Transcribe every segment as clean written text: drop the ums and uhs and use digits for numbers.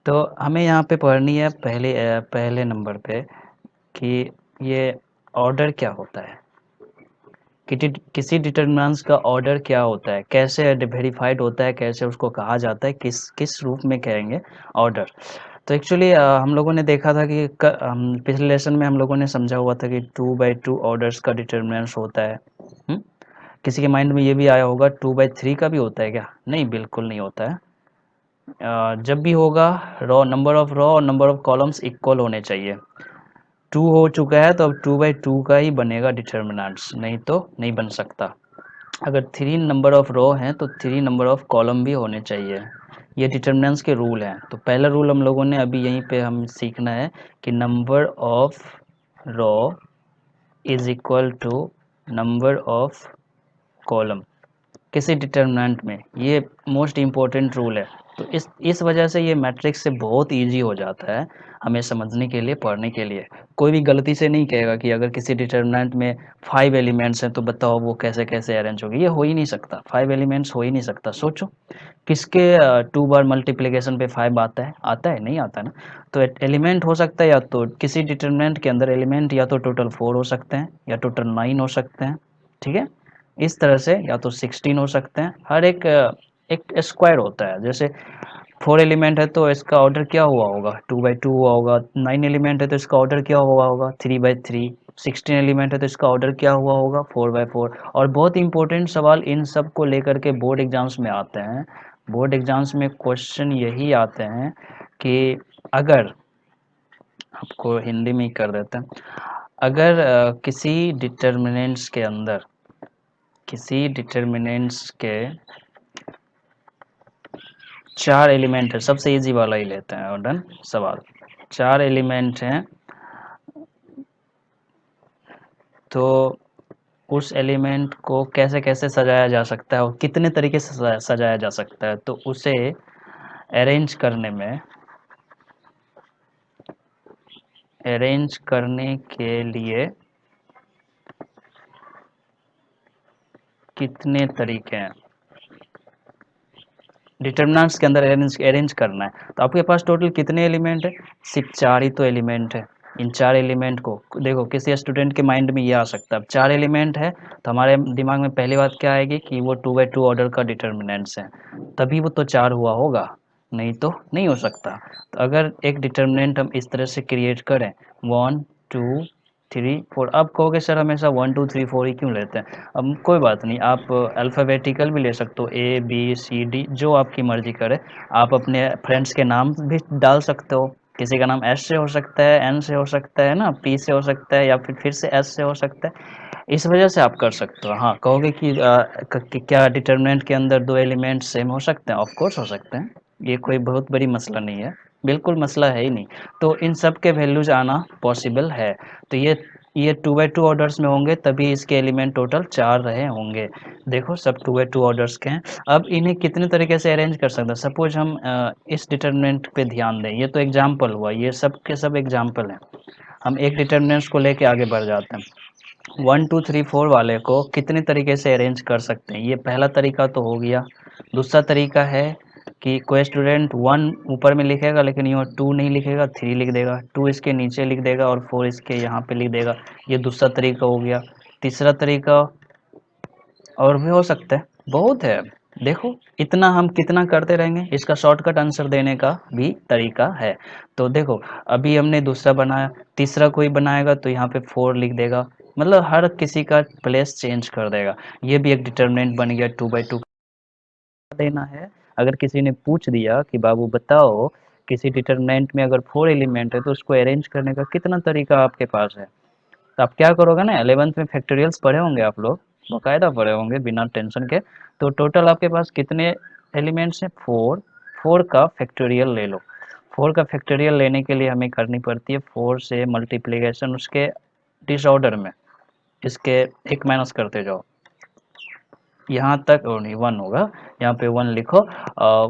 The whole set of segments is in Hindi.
तो हमें यहाँ पे पढ़नी है पहले नंबर पे कि ये ऑर्डर क्या होता है, किसी डिटरमिनेंट्स का ऑर्डर क्या होता है, कैसे वेरीफाइड होता है, कैसे उसको कहा जाता है, किस किस रूप में कहेंगे ऑर्डर। तो एक्चुअली हम लोगों ने देखा था कि पिछले लेसन में हम लोगों ने समझा हुआ था कि 2/2 ऑर्डर्स का डिटरमिनेंट्स होता है। हुँ? किसी के माइंड में ये भी आया होगा 2/3 का भी होता है क्या? नहीं, बिल्कुल नहीं होता है। जब भी होगा रॉ नंबर ऑफ रॉ और नंबर ऑफ कॉलम्स इक्वल होने चाहिए। 2 हो चुका है तो अब 2/2 का ही बनेगा डिटरमिनेंट्स, नहीं तो नहीं बन सकता। अगर 3 नंबर ऑफ रो हैं तो 3 नंबर ऑफ कॉलम भी होने चाहिए। ये डिटरमिनेंट्स के रूल हैं। तो पहला रूल हम लोगों ने अभी यहीं पे हम सीखना है कि number of row is equal to number of column किसी डिटरमिनेंट में। ये मोस्ट इम्पोर्टेंट रूल है। तो इस वजह से ये मैट्रिक्स से बहुत इजी हो जाता है हमें समझने के लिए, पढ़ने के लिए। कोई भी गलती से नहीं कहेगा कि अगर किसी डिटरमिनेंट में 5 एलिमेंट्स हैं तो बताओ वो कैसे कैसे अरेंज होगी। ये हो ही नहीं सकता, 5 एलिमेंट्स हो ही नहीं सकता। सोचो किसके 2 बार मल्टीप्लिकेशन पे 5 आता है नहीं आता ना। तो एलिमेंट हो सकता है या तो किसी डिटरमिनेंट के अंदर एलिमेंट या तो टोटल 4 हो सकते हैं या टोटल 9 हो सकते हैं। ठीक है, इस तरह से या तो 16 हो सकते हैं। हर एक एक स्क्वायर होता है। जैसे 4 एलिमेंट है तो इसका ऑर्डर क्या हुआ होगा, 2/2 हुआ होगा। 9 एलिमेंट है तो इसका ऑर्डर क्या हुआ होगा, 3/3। 16 एलिमेंट है तो इसका ऑर्डर क्या हुआ होगा, 4/4। और बहुत इंपॉर्टेंट सवाल इन सब को लेकर के बोर्ड एग्जाम्स में आते हैं। बोर्ड एग्जाम्स में क्वेश्चन यही आते हैं कि अगर, आपको हिंदी में ही कर देते हैं, अगर किसी डिटर्मिनेंट्स के 4 एलिमेंट है, सबसे इजी वाला ही लेते हैं और डन सवाल। 4 एलिमेंट हैं तो उस एलिमेंट को कैसे कैसे सजाया जा सकता है और कितने तरीके से सजाया जा सकता है, तो उसे अरेंज करने के लिए कितने तरीके हैं। डिटर्मिनेंट्स के अंदर अरेंज करना है तो आपके पास टोटल कितने एलिमेंट है, सिर्फ 4 ही तो एलिमेंट है। इन 4 एलिमेंट को देखो, किसी स्टूडेंट के माइंड में ये आ सकता है। अब 4 एलिमेंट है तो हमारे दिमाग में पहली बात क्या आएगी कि वो 2/2 ऑर्डर का डिटर्मिनेंट्स है, तभी वो तो 4 हुआ होगा, नहीं तो नहीं हो सकता। तो अगर एक डिटर्मिनेंट हम इस तरह से क्रिएट करें 1 2 3 4, अब कहोगे सर हमेशा 1 2 3 4 ही क्यों लेते हैं। अब कोई बात नहीं, आप अल्फ़ाबेटिकल भी ले सकते हो, ए बी सी डी, जो आपकी मर्ज़ी करे। आप अपने फ्रेंड्स के नाम भी डाल सकते हो। किसी का नाम एस से हो सकता है, एन से हो सकता है ना, पी से हो सकता है या फिर से एस से हो सकता है। इस वजह से आप कर सकते हो। हाँ, कहोगे कि क्या डिटर्मिनेंट के अंदर 2 एलिमेंट सेम हो सकते हैं? ऑफ कोर्स हो सकते हैं। ये कोई बहुत बड़ी मसला नहीं है, बिल्कुल मसला है ही नहीं। तो इन सब के वैल्यूज़ आना पॉसिबल है। तो ये 2/2 ऑर्डर्स में होंगे तभी इसके एलिमेंट टोटल 4 रहे होंगे। देखो सब 2/2 ऑर्डर्स के हैं। अब इन्हें कितने तरीके से अरेंज कर सकते हैं। सपोज हम इस डिटर्मिनेंट पे ध्यान दें, ये तो एग्जाम्पल हुआ, ये सब के सब एग्जाम्पल हैं। हम एक डिटर्मिनेंट्स को लेके आगे बढ़ जाते हैं। 1 2 3 4 वाले को कितने तरीके से अरेंज कर सकते हैं, ये पहला तरीका तो हो गया। दूसरा तरीका है कि कोई स्टूडेंट 1 ऊपर में लिखेगा लेकिन यहाँ 2 नहीं लिखेगा, 3 लिख देगा, 2 इसके नीचे लिख देगा और 4 इसके यहाँ पे लिख देगा। ये दूसरा तरीका हो गया। तीसरा तरीका और भी हो सकता है, बहुत है। देखो इतना हम कितना करते रहेंगे, इसका शॉर्टकट आंसर देने का भी तरीका है। तो देखो अभी हमने दूसरा बनाया, तीसरा कोई बनाएगा तो यहाँ पे 4 लिख देगा, मतलब हर किसी का प्लेस चेंज कर देगा। ये भी एक डिटर्मिनेंट बन गया 2/2 देना है। अगर किसी ने पूछ दिया कि बाबू बताओ किसी डिटरमिनेंट में अगर 4 एलिमेंट है तो उसको अरेंज करने का कितना तरीका आपके पास है, तो आप क्या करोगे ना, 11th में फैक्टोरियल्स पढ़े होंगे आप लोग, बाकायदा पढ़े होंगे बिना टेंशन के। तो टोटल आपके पास कितने एलिमेंट्स हैं, 4। 4 का फैक्टोरियल ले लो। 4 का फैक्टोरियल लेने के लिए हमें करनी पड़ती है 4 से मल्टीप्लिकेशन उसके डिसऑर्डर में, इसके एक माइनस करते जाओ यहाँ तक, और नहीं 1 होगा, यहाँ पे 1 लिखो।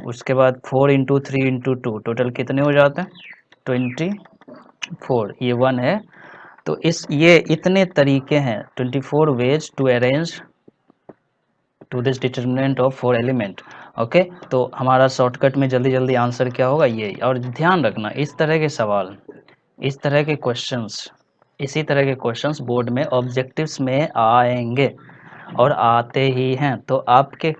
उसके बाद 4 इंटू 3 इंटू 2 टोटल कितने हो जाते हैं, 24। ये 1 है। तो ये इतने तरीके हैं, 24 ways to arrange to this determinant of 4 element. Okay, तो हमारा शॉर्टकट में जल्दी जल्दी आंसर क्या होगा ये। और ध्यान रखना इस तरह के सवाल, इस तरह के क्वेश्चंस, इसी तरह के क्वेश्चंस बोर्ड में ऑब्जेक्टिव्स में आएंगे और आते ही हैं, तो आपके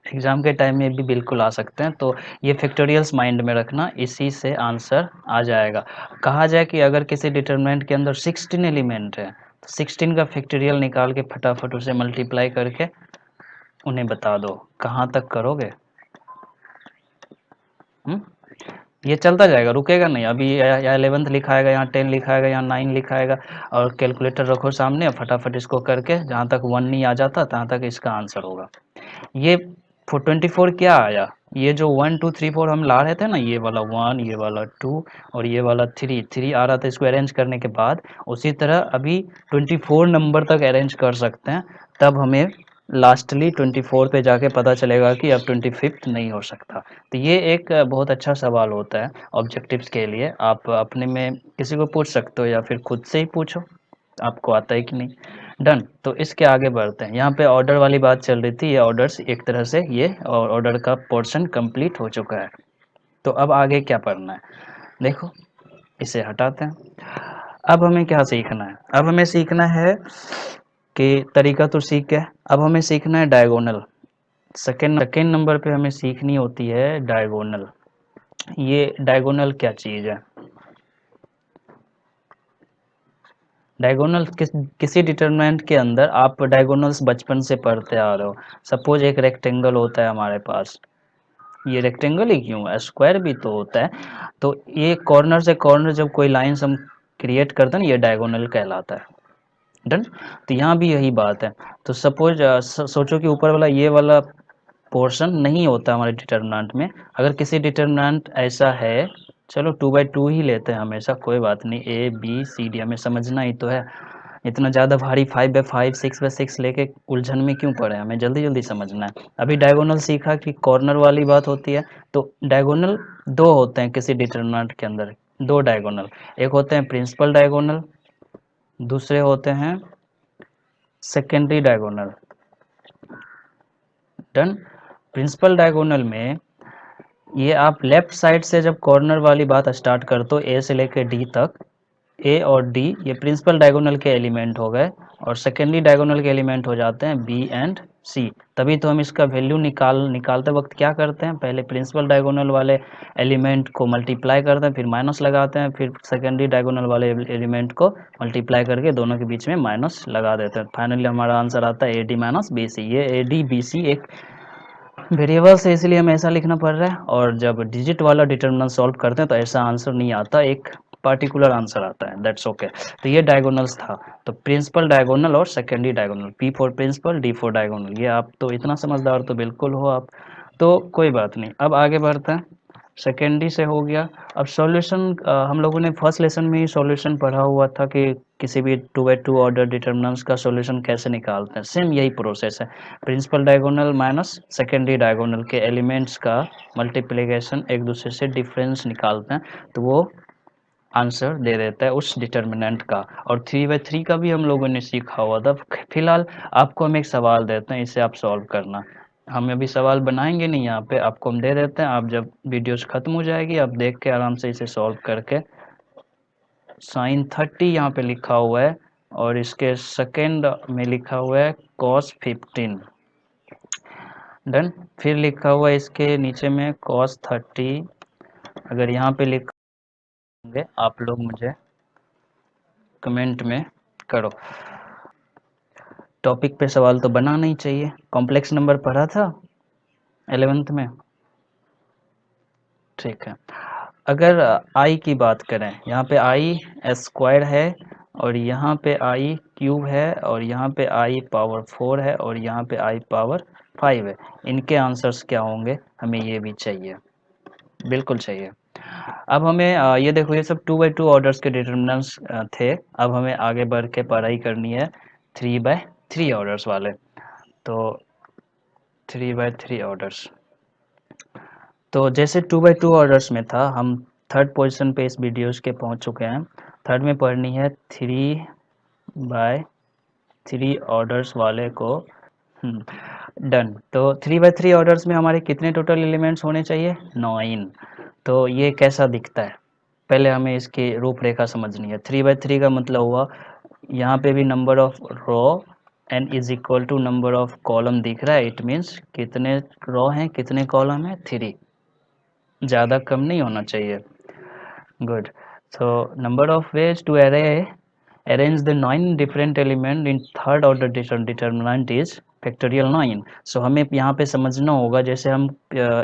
एग्ज़ाम के टाइम में भी बिल्कुल आ सकते हैं। तो ये फैक्टोरियल्स माइंड में रखना, इसी से आंसर आ जाएगा। कहा जाए कि अगर किसी डिटरमिनेंट के अंदर 16 एलिमेंट है तो 16 का फैक्टोरियल निकाल के फटाफट उसे मल्टीप्लाई करके उन्हें बता दो। कहाँ तक करोगे? ये चलता जाएगा, रुकेगा नहीं। अभी या 11th लिखाएगा, यहाँ 10 लिखाएगा, यहाँ 9 लिखाएगा, और कैलकुलेटर रखो सामने और फटाफट इसको करके जहाँ तक 1 नहीं आ जाता तहाँ तक इसका आंसर होगा। ये 24 क्या आया? ये जो 1 2 3 4 हम ला रहे थे ना, ये वाला 1, ये वाला 2 और ये वाला 3 आ रहा था। इसको अरेंज करने के बाद उसी तरह अभी 24 नंबर तक अरेंज कर सकते हैं, तब हमें लास्टली 24 पे जाके पता चलेगा कि अब 25th नहीं हो सकता। तो ये एक बहुत अच्छा सवाल होता है ऑब्जेक्टिव्स के लिए। आप अपने में किसी को पूछ सकते हो या फिर खुद से ही पूछो, आपको आता है कि नहीं। डन। तो इसके आगे बढ़ते हैं। यहाँ पे ऑर्डर वाली बात चल रही थी, ये ऑर्डर्स एक तरह से ये और ऑर्डर का पोर्शन कंप्लीट हो चुका है। तो अब आगे क्या पढ़ना है, देखो इसे हटाते हैं। अब हमें क्या सीखना है? अब हमें सीखना है कि तरीका तो सीख गए, अब हमें सीखना है डायगोनल। सेकेंड नंबर पे हमें सीखनी होती है डायगोनल। ये डायगोनल क्या चीज़ है? डायगोनल किसी डिटरमिनेंट के अंदर आप डायगोनल्स बचपन से पढ़ते आ रहे हो। सपोज एक रेक्टेंगल होता है हमारे पास, ये रेक्टेंगल ही क्यों है, स्क्वायर भी तो होता है। तो ये कॉर्नर से कॉर्नर जब कोई लाइन हम क्रिएट करते हैं ना, ये डायगोनल कहलाता है। डन। तो यहाँ भी यही बात है। तो सपोज सोचो कि ऊपर वाला ये वाला पोर्शन नहीं होता हमारे डिटर्मिनेंट में। अगर किसी डिटर्मिनेंट ऐसा है, चलो 2/2 ही लेते हैं हमेशा, कोई बात नहीं। ए बी सी डी हमें समझना ही तो है। इतना ज़्यादा भारी 5/5 6/6 लेके उलझन में क्यों पड़े, हमें जल्दी जल्दी समझना है। अभी डायगोनल सीखा कि कॉर्नर वाली बात होती है। तो डायगोनल दो होते हैं किसी डिटर्मिनेंट के अंदर, दो डायगोनल। एक होते हैं प्रिंसिपल डायगोनल, दूसरे होते हैं secondary diagonal. Done. Principal diagonal में ये आप लेफ्ट साइड से जब कॉर्नर वाली बात स्टार्ट करते हो, ए से लेकर डी तक, ए और डी ये प्रिंसिपल डायगोनल के एलिमेंट हो गए, और सेकेंडरी डायगोनल के एलिमेंट हो जाते हैं बी एंड सी। तभी तो हम इसका वैल्यू निकालते वक्त क्या करते हैं, पहले प्रिंसिपल डायगोनल वाले एलिमेंट को मल्टीप्लाई करते हैं, फिर माइनस लगाते हैं, फिर सेकेंडरी डायगोनल वाले एलिमेंट को मल्टीप्लाई करके दोनों के बीच में माइनस लगा देते हैं। फाइनली हमारा आंसर आता है A D minus B C. ये ए डी बी सी एक वेरिएबल्स है, इसलिए हमें ऐसा लिखना पड़ रहा है। और जब डिजिट वाला डिटर्मिनेंट सॉल्व करते हैं तो ऐसा आंसर नहीं आता, एक पार्टिकुलर आंसर आता है। That's okay. तो ये डायगोनल्स था। तो प्रिंसिपल डायगोनल और secondary diagonal, P for principal, D for diagonal. ये आप तो इतना समझदार तो बिल्कुल हो आप, तो कोई बात नहीं। अब आगे बढ़ते हैं। सेकेंडरी से हो गया। अब सॉल्यूशन, हम लोगों ने फर्स्ट लेसन में ही सॉल्यूशन पढ़ा हुआ था कि किसी भी 2/2 ऑर्डर डिटर्मिनेंट्स का सॉल्यूशन कैसे निकालते हैं। सेम यही प्रोसेस है। Principal diagonal minus secondary diagonal के एलिमेंट्स का मल्टीप्लिकेशन, एक दूसरे से डिफरेंस निकालते हैं, तो वो आंसर दे देता है उस डिटर्मिनेंट का। और 3/3 का भी हम लोगों ने सीखा हुआ था। फिलहाल आपको हम एक सवाल देते हैं, इसे आप सॉल्व करना। हम अभी सवाल बनाएंगे नहीं, यहाँ पे आपको हम दे देते हैं। आप जब वीडियोस खत्म हो जाएगी, आप देख के आराम से इसे सॉल्व करके, sin 30 यहाँ पे लिखा हुआ है और इसके सेकेंड में लिखा हुआ है cos 15। डन। फिर लिखा हुआ है इसके नीचे में cos 30। अगर यहाँ पे लिखेंगे आप लोग, मुझे कमेंट में करो। टॉपिक पे सवाल तो बनाना ही चाहिए। कॉम्प्लेक्स नंबर पढ़ा था 11th में, ठीक है। अगर आई की बात करें, यहाँ पे आई स्क्वायर है और यहाँ पे आई क्यूब है और यहाँ पे आई पावर 4 है और यहाँ पे आई पावर 5 है। इनके आंसर्स क्या होंगे, हमें ये भी चाहिए, बिल्कुल चाहिए। अब हमें ये देखो, ये सब 2/2 ऑर्डर्स के डिटर्मिनेंट्स थे। अब हमें आगे बढ़ के पढ़ाई करनी है 3/3 ऑर्डर्स वाले। तो 3/3 ऑर्डर्स, तो जैसे 2/2 ऑर्डर्स में था, हम थर्ड पोजीशन पे इस वीडियोस के पहुंच चुके हैं। थर्ड में पढ़नी है 3/3 ऑर्डर्स वाले को डन। तो 3 by 3 ऑर्डर्स में हमारे कितने टोटल एलिमेंट्स होने चाहिए? 9। तो ये कैसा दिखता है? पहले हमें इसकी रूपरेखा समझनी है। 3 by 3 का मतलब हुआ यहाँ पे भी number of row N is equal to number of column दिख रहा है। इट मीन्स कितने रो हैं कितने कॉलम है? 3। ज़्यादा कम नहीं होना चाहिए। Good. So number of ways to arrange the 9 different element in third order determinant is factorial 9। So हमें यहाँ पे समझना होगा, जैसे हम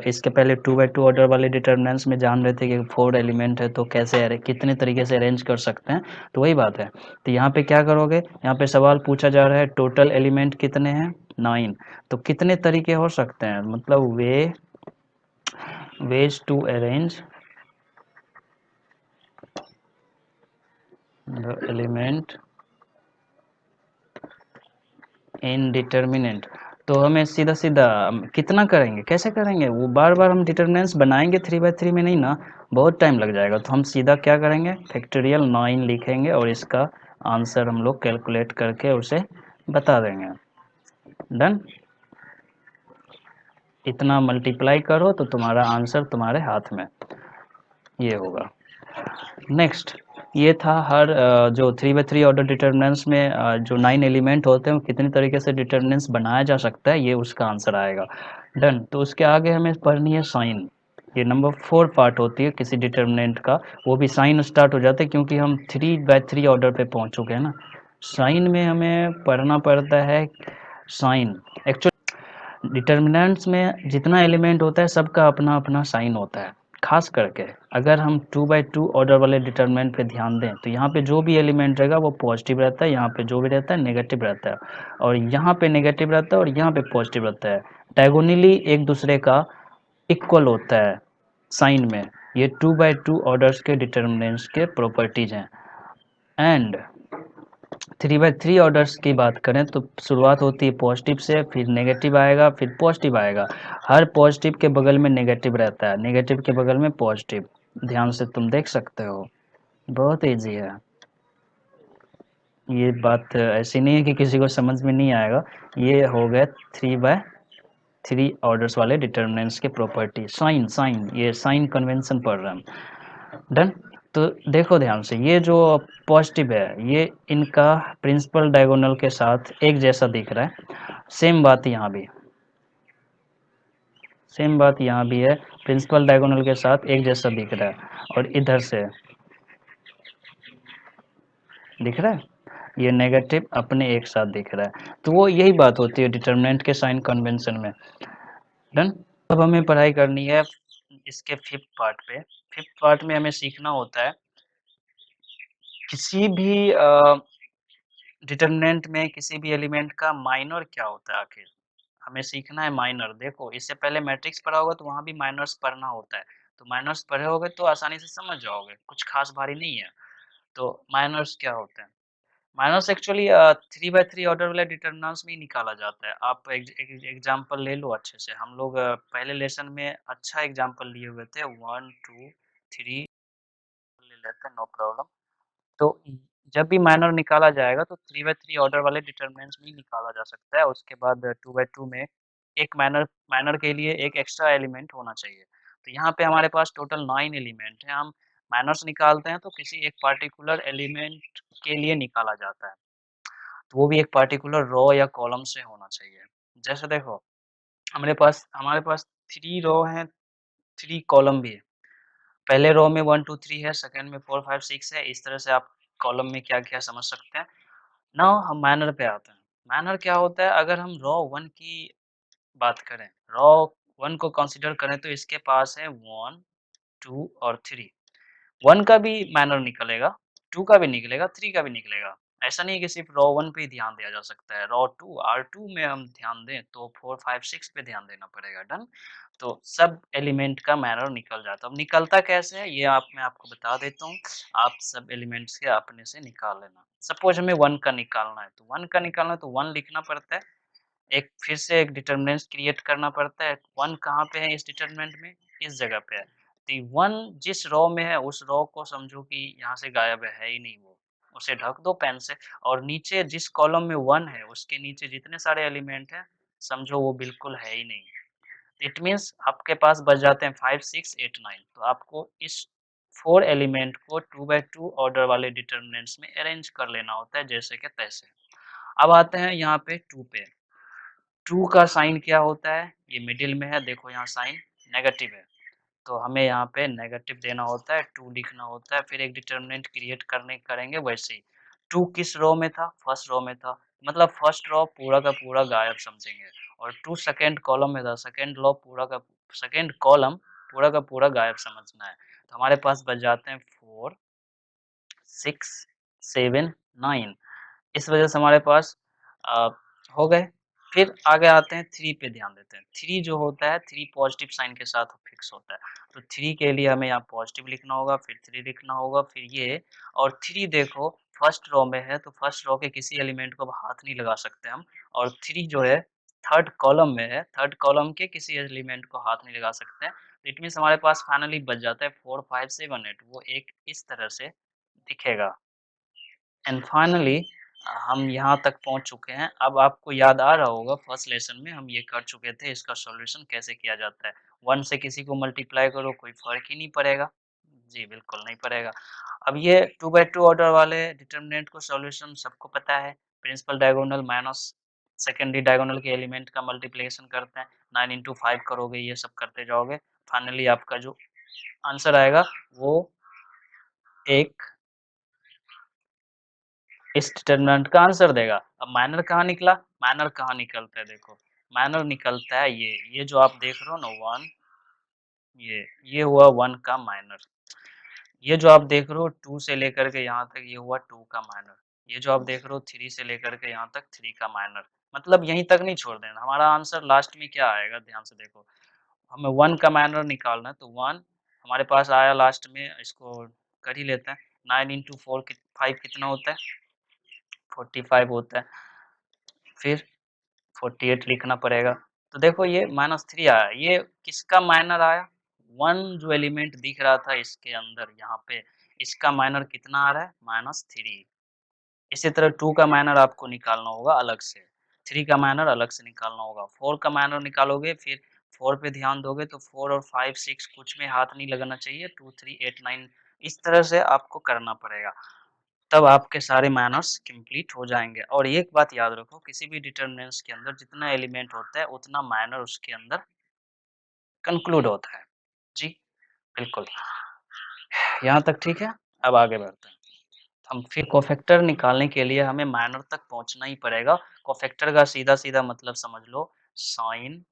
इसके पहले 2 by 2 ऑर्डर वाले डिटर्मिनेंट्स में जान रहे थे कि 4 एलिमेंट है तो कैसे कितने तरीके से अरेंज कर सकते हैं, तो वही बात है। तो यहाँ पे क्या करोगे, यहाँ पे सवाल पूछा जा रहा है टोटल एलिमेंट कितने हैं? 9। तो कितने तरीके हो सकते हैं, मतलब ways to arrange the element in determinant. तो हमें सीधा-सीधा कितना करेंगे, कैसे करेंगे? वो बार-बार हम डिटर्मिनेंट्स बनाएँगे 3 by 3 में नहीं ना, बहुत टाइम लग जाएगा। तो हम सीधा क्या करेंगे, फैक्टोरियल 9 लिखेंगे और इसका आंसर हम लोग कैलकुलेट करके उसे बता देंगे। डन? इतना मल्टीप्लाई करो तो तुम्हारा आंसर तुम्हारे हाथ में, ये होगा। नेक्स्ट, ये था हर जो 3 by 3 ऑर्डर डिटर्मिनेंट्स में जो 9 एलिमेंट होते हैं वो कितने तरीके से डिटर्मिनेंट्स बनाया जा सकता है, ये उसका आंसर आएगा। डन। तो उसके आगे हमें पढ़नी है साइन। ये नंबर 4 पार्ट होती है किसी डिटर्मिनेंट का, वो भी साइन स्टार्ट हो जाता है क्योंकि हम 3 by 3 ऑर्डर पे पहुंच चुके हैं ना। साइन में हमें पढ़ना पड़ता है साइन। एक्चुअली डिटर्मिनेंट्स में जितना एलिमेंट होता है सबका अपना अपना साइन होता है। खास करके अगर हम 2 by 2 ऑर्डर वाले डिटर्मिनेंट पे ध्यान दें तो यहाँ पे जो भी एलिमेंट रहेगा वो पॉजिटिव रहता है, यहाँ पे जो भी रहता है नेगेटिव रहता है, और यहाँ पे नेगेटिव रहता है और यहाँ पे पॉजिटिव रहता है। डायगोनली एक दूसरे का इक्वल होता है साइन में। ये 2 by 2 ऑर्डर्स के डिटर्मिनेंट्स के प्रॉपर्टीज हैं। एंड 3 by 3 ऑर्डर्स की बात करें तो शुरुआत होती है पॉजिटिव से, फिर नेगेटिव आएगा, फिर पॉजिटिव आएगा। हर पॉजिटिव के बगल में नेगेटिव रहता है, नेगेटिव के बगल में पॉजिटिव। ध्यान से तुम देख सकते हो, बहुत ईजी है। ये बात ऐसी नहीं है कि किसी को समझ में नहीं आएगा। ये हो गए 3 by 3 ऑर्डर्स वाले डिटर्मिनेंट्स के प्रॉपर्टी। साइन साइन ये साइन कन्वेंशन पढ़ रहे हैं हम। डन। तो देखो ध्यान से, ये जो पॉजिटिव है ये इनका प्रिंसिपल डायगोनल के साथ एक जैसा दिख रहा है। सेम बात यहाँ भी, सेम बात यहाँ भी है, प्रिंसिपल डायगोनल के साथ एक जैसा दिख रहा है, और इधर से दिख रहा है ये नेगेटिव अपने एक साथ दिख रहा है। तो वो यही बात होती है डिटर्मिनेंट के साइन कन्वेंशन में। डन। अब हमें पढ़ाई करनी है इसके फिफ्थ पार्ट पे। फिफ्थ पार्ट में हमें सीखना होता है किसी भी डिटर्मिनेंट में किसी भी एलिमेंट का माइनर क्या होता है आखिर। हमें सीखना है माइनर। देखो इससे पहले मैट्रिक्स पढ़ा होगा तो वहाँ भी माइनर्स पढ़ना होता है, तो माइनर्स पढ़े होगे तो आसानी से समझ जाओगे, कुछ खास भारी नहीं है। तो माइनर्स क्या होते हैं? माइनस एक्चुअली 3 by 3 ऑर्डर वाले डिटर्मिनेंट्स में ही निकाला जाता है। आप एग्जांपल ले लो अच्छे से। हम लोग पहले लेसन में अच्छा एग्जांपल लिए हुए थे, 1 2 3 ले लेते हैं, नो प्रॉब्लम। तो जब भी माइनर निकाला जाएगा तो 3 by 3 ऑर्डर वाले डिटर्मिनेंट्स में ही निकाला जा सकता है। उसके बाद 2 by 2 में एक माइनर माइनर के लिए एक एक्स्ट्रा एलिमेंट होना चाहिए। तो यहाँ पे हमारे पास टोटल 9 एलिमेंट हैं। हम माइनर्स निकालते हैं तो किसी एक पार्टिकुलर एलिमेंट के लिए निकाला जाता है, तो वो भी एक पार्टिकुलर रो या कॉलम से होना चाहिए। जैसे देखो हमारे पास 3 रो हैं, 3 कॉलम भी है। पहले रो में 1 2 3 है, सेकंड में 4 5 6 है। इस तरह से आप कॉलम में क्या-क्या समझ सकते हैं। नाउ हम माइनर पे आते हैं। माइनर क्या होता है, अगर हम रो 1 की बात करें, रो 1 को कंसीडर करें तो इसके पास है 1 2 और 3। 1 का भी माइनर निकलेगा, 2 का भी निकलेगा, 3 का भी निकलेगा। ऐसा नहीं है कि सिर्फ रो 1 पे ही ध्यान दिया जा सकता है। रो 2 R2 में हम ध्यान दें तो 4 5 6 पे ध्यान देना पड़ेगा। डन। तो सब एलिमेंट का माइनर निकल जाता है। अब निकलता कैसे है ये मैं आपको बता देता हूँ। आप सब एलिमेंट्स के अपने से निकाल लेना। सपोज हमें 1 का निकालना है, तो 1 का निकालना है तो 1 लिखना पड़ता है। एक फिर से एक डिटरमिनेंट क्रिएट करना पड़ता है। 1 कहाँ पे है इस डिटरमिनेंट में? इस जगह पे है। तो 1 जिस रो में है उस रो को समझो कि यहाँ से गायब है ही नहीं वो। उसे ढक दो पेन से, और नीचे जिस कॉलम में 1 है उसके नीचे जितने सारे एलिमेंट हैं समझो वो बिल्कुल है ही नहीं। इट मीन्स आपके पास बच जाते हैं 5, 6, 8, 9। तो आपको इस 4 एलिमेंट को 2 बाय 2 ऑर्डर वाले डिटरमिनेंट्स में अरेंज कर लेना होता है जैसे के तैसे। अब आते हैं यहाँ पे 2 पे। 2 का साइन क्या होता है? ये मिडिल में है, देखो यहाँ साइन नेगेटिव है। तो हमें यहाँ पे नेगेटिव देना होता है, 2 लिखना होता है, फिर एक डिटरमिनेंट क्रिएट करेंगे वैसे ही। 2 किस रो में था? फर्स्ट रो में था, मतलब फर्स्ट रो पूरा का पूरा गायब समझेंगे, और 2 सेकंड कॉलम में था, सेकंड कॉलम पूरा का पूरा गायब समझना है। तो हमारे पास बच जाते हैं 4, 6, 7, 9। इस वजह से हमारे पास अ, हो गए। फिर आगे आते हैं 3 पे ध्यान देते हैं। 3 जो होता है 3 पॉजिटिव साइन के साथ फिक्स होता है। तो 3 के लिए हमें यहाँ पॉजिटिव लिखना होगा, फिर 3 लिखना होगा, फिर ये, और 3 देखो फर्स्ट रो में है तो फर्स्ट रो के किसी एलिमेंट को अब हाथ नहीं लगा सकते हम, और 3 जो है थर्ड कॉलम में है, थर्ड कॉलम के किसी एलिमेंट को हाथ नहीं लगा सकते हैं। तो इट मीन्स हमारे पास फाइनली बच जाता है 4, 5, 7, 8। वो एक इस तरह से दिखेगा। एंड फाइनली हम यहाँ तक पहुँच चुके हैं। अब आपको याद आ रहा होगा फर्स्ट लेसन में हम ये कर चुके थे, इसका सॉल्यूशन कैसे किया जाता है। 1 से किसी को मल्टीप्लाई करो, कोई फ़र्क ही नहीं पड़ेगा। जी, बिल्कुल नहीं पड़ेगा। अब ये 2 बाय 2 ऑर्डर वाले डिटरमिनेंट को सॉल्यूशन सबको पता है। Principal diagonal minus secondary diagonal के एलिमेंट का मल्टीप्लिकेशन करते हैं। 9 इंटू 5 करोगे, ये सब करते जाओगे। फाइनली आपका जो आंसर आएगा वो एक इस डिटरमिनेंट का आंसर देगा। अब माइनर कहाँ निकला? माइनर कहाँ निकलता है देखो, माइनर निकलता है ये जो आप देख रहे हो ना 1, ये हुआ 1 का माइनर। ये जो आप देख रहे हो 2 से लेकर के यहाँ तक ये हुआ 2 का माइनर। ये जो आप देख रहे हो 3 से लेकर के यहाँ तक 3 का माइनर। मतलब यहीं तक नहीं छोड़ देना। हमारा आंसर लास्ट में क्या आएगा ध्यान से देखो। हमें 1 का माइनर निकालना है तो 1 हमारे पास आया लास्ट में, इसको कर ही लेते हैं। 9 इंटू 4 5 कितना होता है? 45 होता है। फिर 48 लिखना पड़ेगा। तो देखो ये -3 आया, ये किसका माइनर आया? 1 जो एलिमेंट दिख रहा था इसके अंदर यहाँ पे, इसका माइनर कितना आ रहा है? -3। इसी तरह 2 का माइनर आपको निकालना होगा अलग से, 3 का माइनर अलग से निकालना होगा, 4 का माइनर निकालोगे, फिर 4 पे ध्यान दोगे तो 4 और 5, 6 कुछ में हाथ नहीं लगाना चाहिए, 2, 3, 8, 9 इस तरह से आपको करना पड़ेगा। तब आपके सारे माइनर्स कंप्लीट हो जाएँगे। और एक बात याद रखो, किसी भी डिटरमिनेंट्स के अंदर जितना एलिमेंट होता है उतना माइनर उसके अंदर कंक्लूड होता है। जी, बिल्कुल। यहाँ तक ठीक है? अब आगे बढ़ते हैं। हम फिर कोफैक्टर निकालने के लिए हमें माइनर तक पहुँचना ही पड़ेगा। कोफैक्टर का सीधा-सीधा मतलब समझ लो साइन,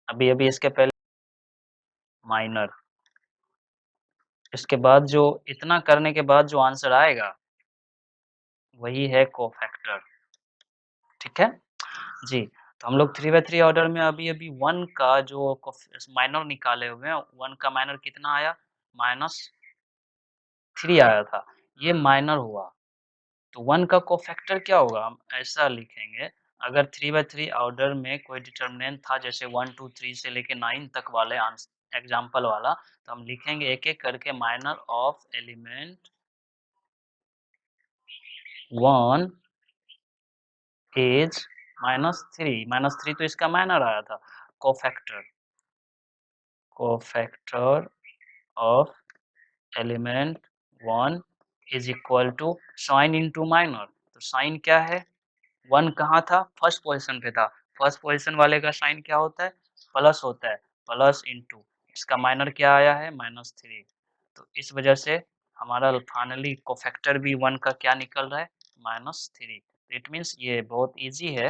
अभी-अभी इसके पहले माइनर, इसके बाद जो इतना करने के बाद जो आंसर आएगा, वही है कोफैक्टर। ठीक है? जी, तो हम लोग 3 बाय 3 ऑर्डर में अभी-अभी 1 का जो माइनर निकाले हुए हैं, 1 का माइनर कितना आया? -3 आया था, ये माइनर हुआ। तो 1 का कोफैक्टर क्या होगा? हम ऐसा लिखेंगे, अगर 3 बाय 3 ऑर्डर में कोई डिटरमिनेंट था जैसे 1, 2, 3 से लेके 9 तक वाले एग्ज़ाम्पल वाला, तो हम लिखेंगे एक-एक करके माइनर ऑफ एलिमेंट 1 इज़ -3, -3 तो इसका माइनर आया था। Cofactor cofactor of element 1 is equal to sign into minor. तो साइन क्या है? 1 कहाँ था? फर्स्ट पोजीशन पे था। फर्स्ट पोजीशन वाले का साइन क्या होता है? प्लस होता है। प्लस इंटू इसका माइनर क्या आया है? -3। तो इस वजह से हमारा फाइनली कोफैक्टर भी 1 का क्या निकल रहा है? -3। इट मीन्स ये बहुत ईज़ी है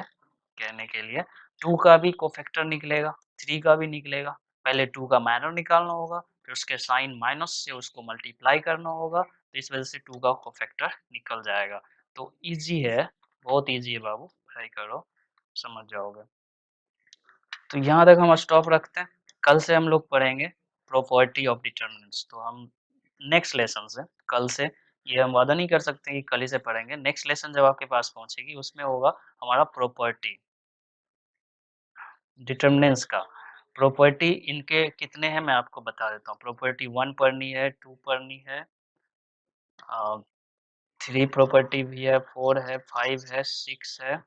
कहने के लिए। 2 का भी कोफैक्टर निकलेगा, 3 का भी निकलेगा। पहले 2 का माइनर निकालना होगा, फिर उसके साइन माइनस से उसको मल्टीप्लाई करना होगा, तो इस वजह से 2 का कोफैक्टर निकल जाएगा। तो ईज़ी है, बहुत ईज़ी है बाबू, ट्राई करो, समझ जाओगे। तो यहाँ तक हम स्टॉप रखते हैं। कल से हम लोग पढ़ेंगे प्रॉपर्टी ऑफ डिटरमिनेंट्स। तो हम नेक्स्ट लेसन से, कल से, ये हम वादा नहीं कर सकते कि कल ही से पढ़ेंगे। नेक्स्ट लेसन जब आपके पास पहुँचेगी उसमें होगा हमारा प्रॉपर्टी डिटरमिनेंट्स का। प्रॉपर्टी इनके कितने हैं मैं आपको बता देता हूँ। प्रॉपर्टी 1 पढ़नी है, 2 पढ़नी है, 3 प्रॉपर्टी भी है, 4 है, 5 है, 6 है,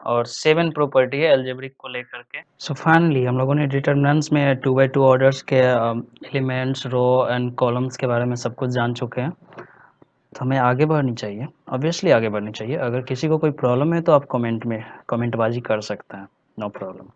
और 7 प्रॉपर्टी है अलजेब्रिक को लेकर के। सो फाइनली हम लोगों ने डिटरमिनेंट्स में 2 बाय 2 ऑर्डर्स के एलिमेंट्स, रो एंड कॉलम्स के बारे में सब कुछ जान चुके हैं। तो हमें आगे बढ़नी चाहिए, ऑब्वियसली आगे बढ़नी चाहिए। अगर किसी को कोई प्रॉब्लम है तो आप कमेंट में कमेंटबाजी कर सकते हैं, नो प्रॉब्लम।